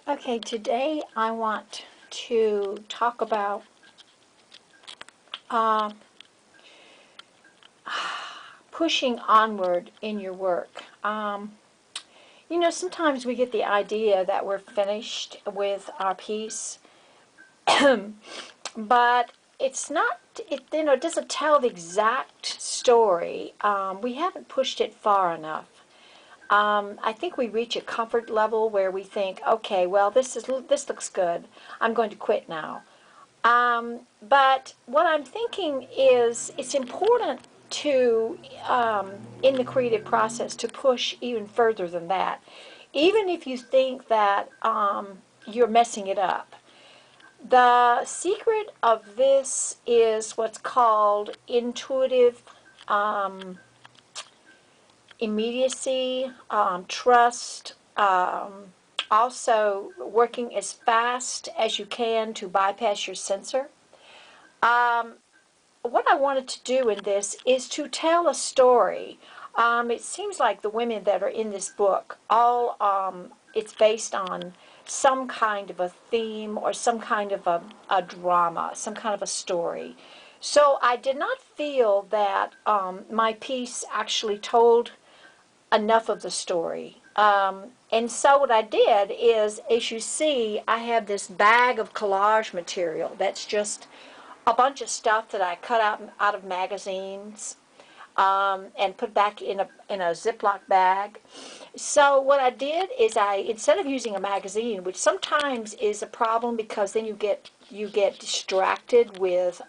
Okay, today I want to talk about uh, pushing onward in your work. Sometimes we get the idea that we're finished with our piece, but it's not, it doesn't tell the exact story. We haven't pushed it far enough. I think we reach a comfort level where we think, okay, well, this looks good. I'm going to quit now. But what I'm thinking is it's important to, in the creative process, to push even further than that. Even if you think that you're messing it up. The secret of this is what's called intuitive um, immediacy, trust, also working as fast as you can to bypass your sensor. Um, what I wanted to do in this is to tell a story. It seems like the women that are in this book, all it's based on some kind of a theme or some kind of a drama, some kind of a story. So I did not feel that my piece actually told enough of the story. And so what I did is, as you see, I have this bag of collage material that's just a bunch of stuff that I cut out of magazines and put back in a Ziploc bag. So what I did is instead of using a magazine, which sometimes is a problem because then you get distracted with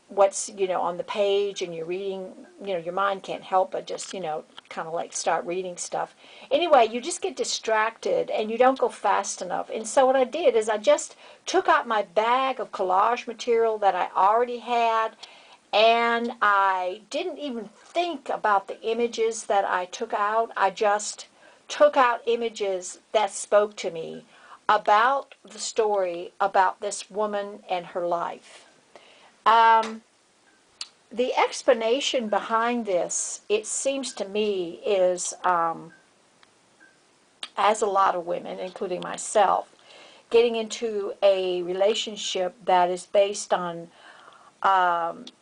what's on the page and you're reading, your mind can't help but just kind of like start reading stuff. Anyway, you just get distracted and you don't go fast enough. And so what I did is I just took out my bag of collage material that I already had, and I didn't even think about the images that I took out. I just took out images that spoke to me about the story about this woman and her life. um, the explanation behind this, it seems to me, is as a lot of women, including myself, getting into a relationship that is based on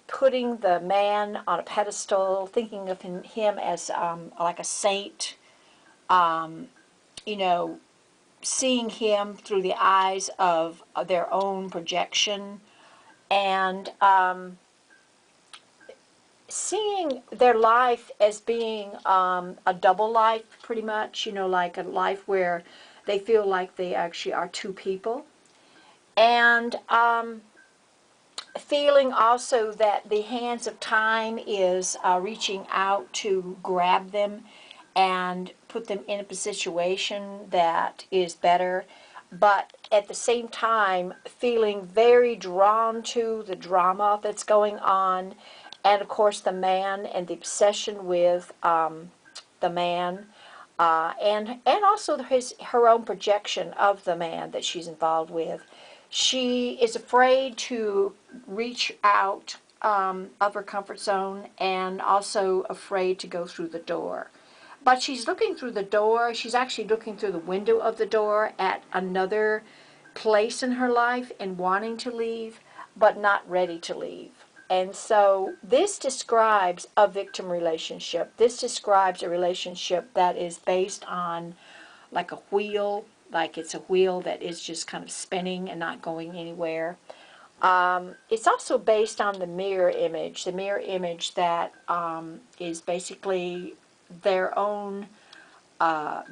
putting the man on a pedestal, thinking of him as like a saint, um, you know, seeing him through the eyes of their own projection, and seeing their life as being a double life, pretty much, like a life where they feel like they actually are two people. And feeling also that the hands of time is reaching out to grab them and put them in a situation that is better, but at the same time feeling very drawn to the drama that's going on, and of course the man and the obsession with the man, and also her own projection of the man that she's involved with. She is afraid to reach out of her comfort zone, and also afraid to go through the door. But she's looking through the door. She's actually looking through the window of the door at another place in her life and wanting to leave, but not ready to leave. And so this describes a victim relationship. This describes a relationship that is based on like a wheel, like it's a wheel that is just kind of spinning and not going anywhere. It's also based on the mirror image that is basically their own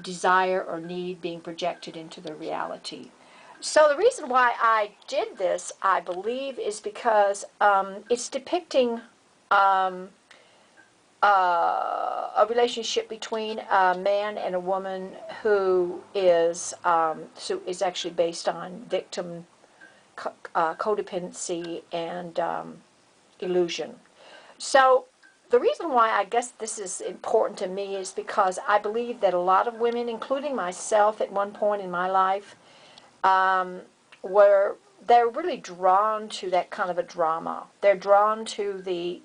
desire or need being projected into the reality. So the reason why I did this, I believe, is because it's depicting um, a relationship between a man and a woman who is actually based on victim codependency and illusion. So the reason why I guess this is important to me is because I believe that a lot of women, including myself at one point in my life, um, were they're really drawn to that kind of a drama. They're drawn to the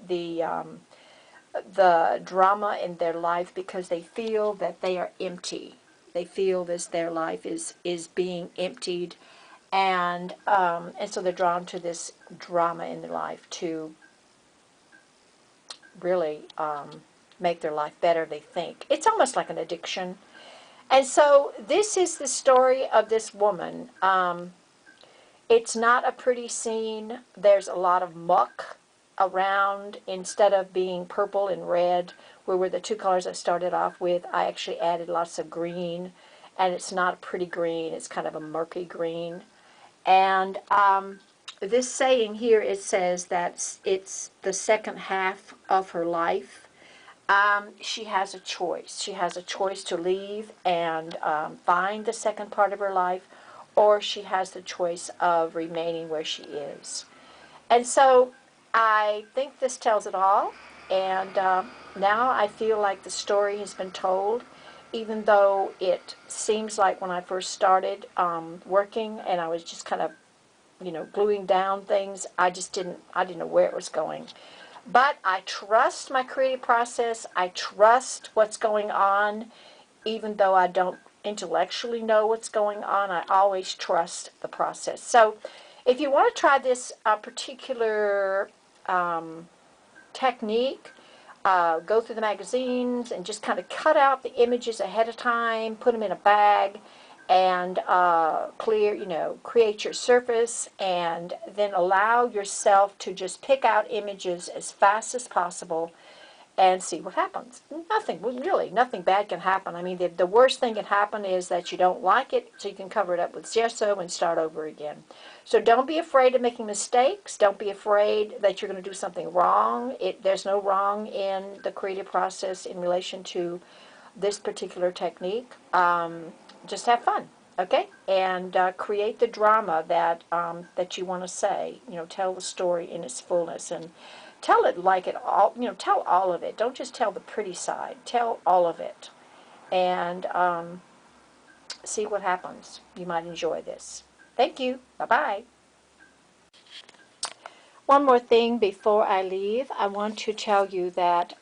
drama in their life because they feel that they are empty. They feel this, their life is being emptied, and so they're drawn to this drama in their life to really make their life better, they think. It's almost like an addiction. And so this is the story of this woman. It's not a pretty scene. There's a lot of muck around. Instead of being purple and red, where were the two colors I started off with, I actually added lots of green. And it's not a pretty green. It's kind of a murky green. And this saying here, it says that it's the second half of her life. She has a choice. She has a choice to leave and find the second part of her life, or she has the choice of remaining where she is. And so I think this tells it all. And now I feel like the story has been told, even though it seems like when I first started working and I was just kind of, gluing down things, I didn't know where it was going. But I trust my creative process. I trust what's going on, even though I don't intellectually know what's going on. I always trust the process. So if you want to try this particular technique, go through the magazines and just kind of cut out the images ahead of time, put them in a bag, and create your surface, and then allow yourself to just pick out images as fast as possible and see what happens. Nothing bad can happen. I mean, the worst thing can happen is that you don't like it, so you can cover it up with gesso and start over again. So don't be afraid of making mistakes. Don't be afraid that you're going to do something wrong. There's no wrong in the creative process in relation to this particular technique. Just have fun, okay? And create the drama that you want to say. Tell the story in its fullness, and tell it like it all. Tell all of it. Don't just tell the pretty side. Tell all of it, and see what happens. You might enjoy this. Thank you. Bye-bye. One more thing before I leave, I want to tell you that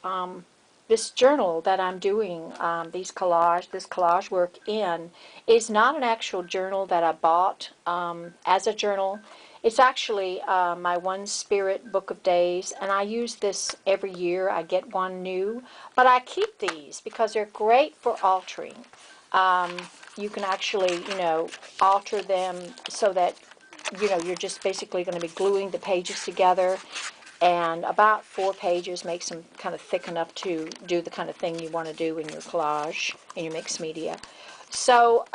this journal that I'm doing this collage work in is not an actual journal that I bought as a journal. It's actually my One Spirit Book of Days, and I use this every year. I get one new, but I keep these because they're great for altering. You can actually, alter them so that, you're just basically going to be gluing the pages together, and about 4 pages makes them kind of thick enough to do the kind of thing you want to do in your collage, in your mixed media. So,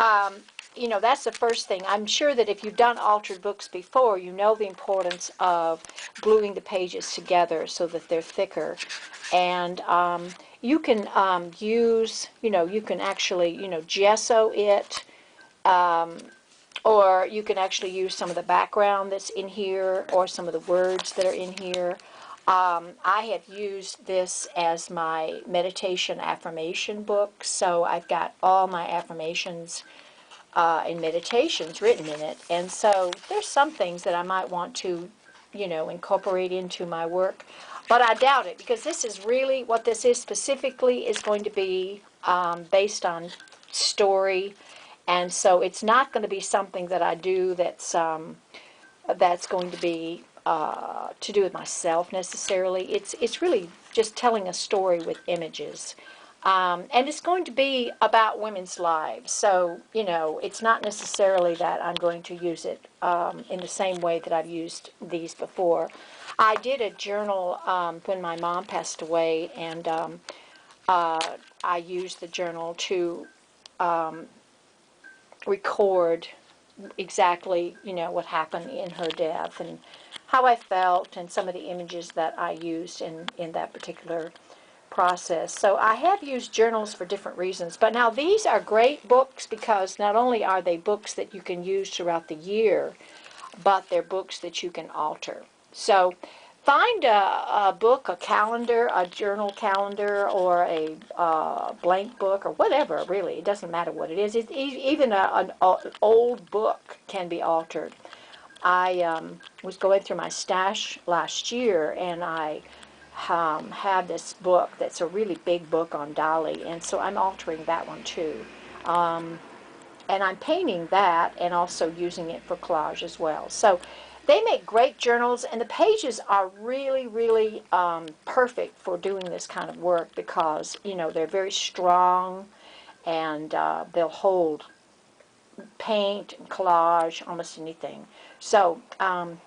that's the first thing. I'm sure that if you've done altered books before, you know the importance of gluing the pages together so that they're thicker. And you can you can actually, gesso it, or you can actually use some of the background that's in here, or some of the words that are in here. I have used this as my meditation affirmation book, so I've got all my affirmations and meditations written in it. And so there's some things that I might want to, incorporate into my work. But I doubt it, because this is really, what this is specifically is going to be based on story. And so it's not going to be something that I do that's going to be to do with myself necessarily. It's really just telling a story with images. And it's going to be about women's lives. So, it's not necessarily that I'm going to use it in the same way that I've used these before. I did a journal when my mom passed away, and I used the journal to record exactly, what happened in her death and how I felt, and some of the images that I used in that particular process. So I have used journals for different reasons, but now these are great books because not only are they books that you can use throughout the year, but they're books that you can alter. So find a book, a calendar, a journal calendar, or a blank book, or whatever, really. It doesn't matter what it is. Even an old book can be altered. I was going through my stash last year, and I had this book that's a really big book on Dali, and so I'm altering that one too. And I'm painting that and also using it for collage as well. So they make great journals, and the pages are really, really perfect for doing this kind of work because, you know, they're very strong, and they'll hold paint and collage, almost anything. So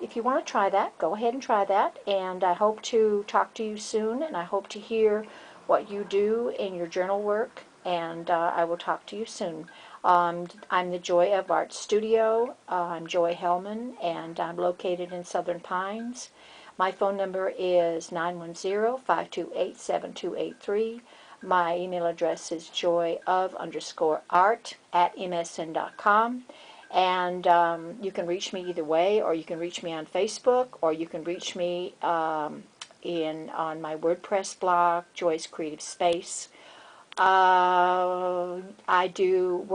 if you want to try that, go ahead and try that, and I hope to talk to you soon, and I hope to hear what you do in your journal work, and I will talk to you soon. I'm the Joy of Art Studio. I'm Joy Hellman, and I'm located in Southern Pines. My phone number is 910-528-7283. My email address is joyof_art@msn.com. And you can reach me either way, or you can reach me on Facebook, or you can reach me on my WordPress blog, Joy's Creative Space. I do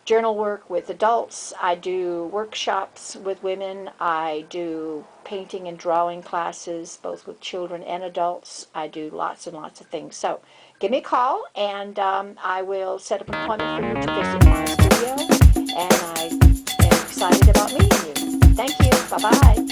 journal work with adults. I do workshops with women. I do painting and drawing classes, both with children and adults. I do lots and lots of things. So give me a call, and I will set up an appointment for you to visit my studio, and I am excited about meeting you. Thank you. Bye-bye.